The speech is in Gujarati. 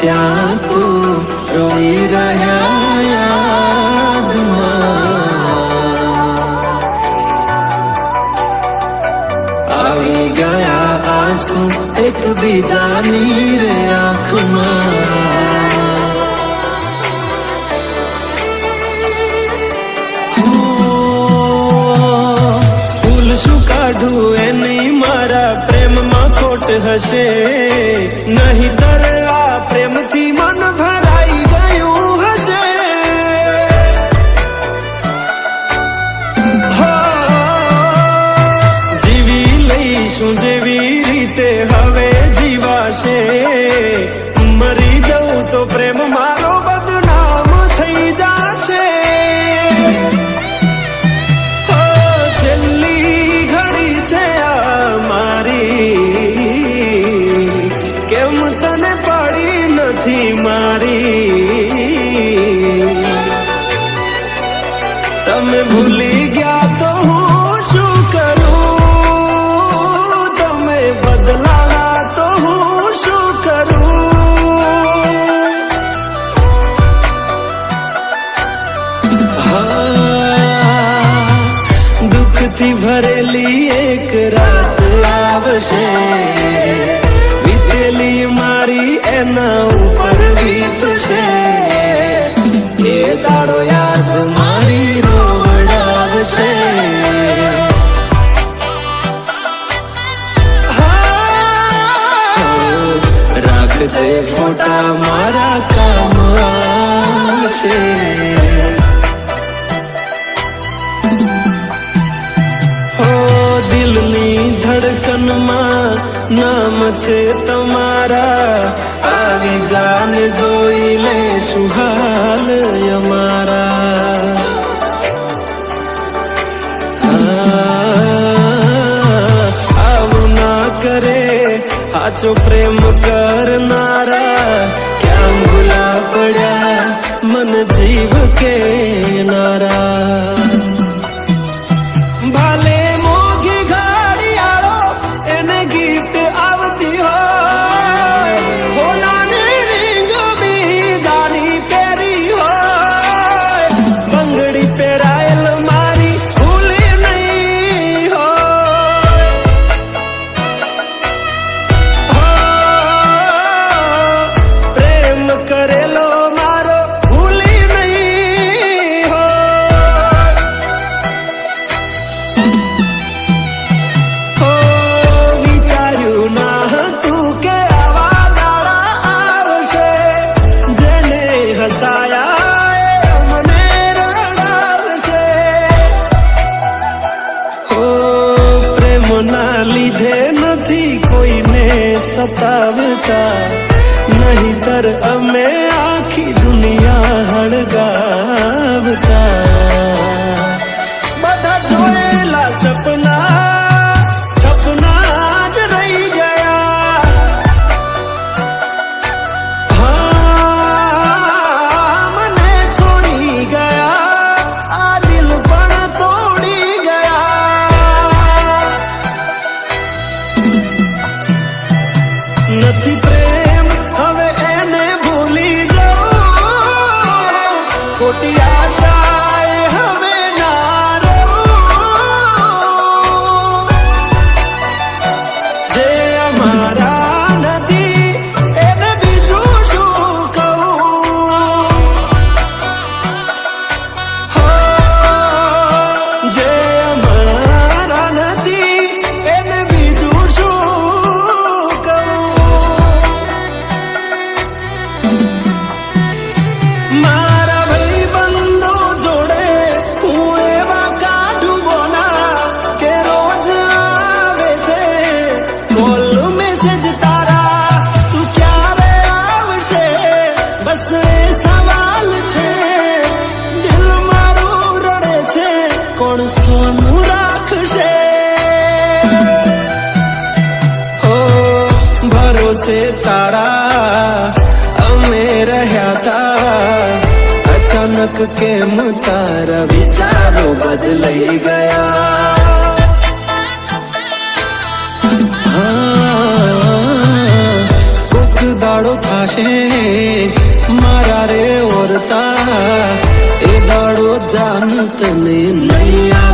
ત્યાં તું રોઈ રહ્યા યાદમાં આવી ગયા આંસુ એકબીજાની રે આંખમાં શું કાઢું એની મારા પ્રેમમાં ખોટ હશે નહીંતર આ પ્રેમથી મન ભરાઈ ગયું હશે જીવી લઈશું જેવી રીતે હવે જીવાશે મરી જવું તો પ્રેમ મારો બદનામ થઈ જશે કેમ તને પડી નથી મારી તમે ભૂલી ગયા તો હું શું કરું તમે બદલાવા તો હું શું કરું દુઃખથી ભરેલી એક રાત આવશે મારી એના ઉપર વીતશે એ દાડો યાદ મારી રોવડાવશે રાખજે ફોટા મારા કામ આવશે દિલની ધડકનમાં નામ છે તમારા આવી જાન જોઈ લે સુહાલ અમારા આવું ના કરે સાચો પ્રેમ કરનારા ક્યાં ભૂલા પડ્યા મન જીવ કે નારા ના લીધે નથી કોઈને સતાવતા નહીંતર અમે આખી દુનિયા હળગાવતા બધા જોયેલા સપના જ રહી ગયા મને છોડી ગયા આ દિલ પણ તોડી નથી પ્રેમ હવે એને ભૂલી જાઉં ખોટી આશાએ હવે ના રહું જે અમારા નથી એને બીજું શું કહું જે અમારા નથી એને બીજું શું મારા ભાઈબંધો જોડે હું એવા કાઢું બોના કે રોજ આવે છે કોલ મેસેજ તારા તું ક્યારે આવશે બસ એ સવાલ છે દિલ મારું રડે છે કોણ સોનું રાખશે ભરોસે તારા અમે રહ્યા તા અચાનક કેમ તારા વિચારો બદલાઈ ગયા કોક દાડો થાશે મારા રે ઓરતા, એ દાડો જાન તને નહીં આવે.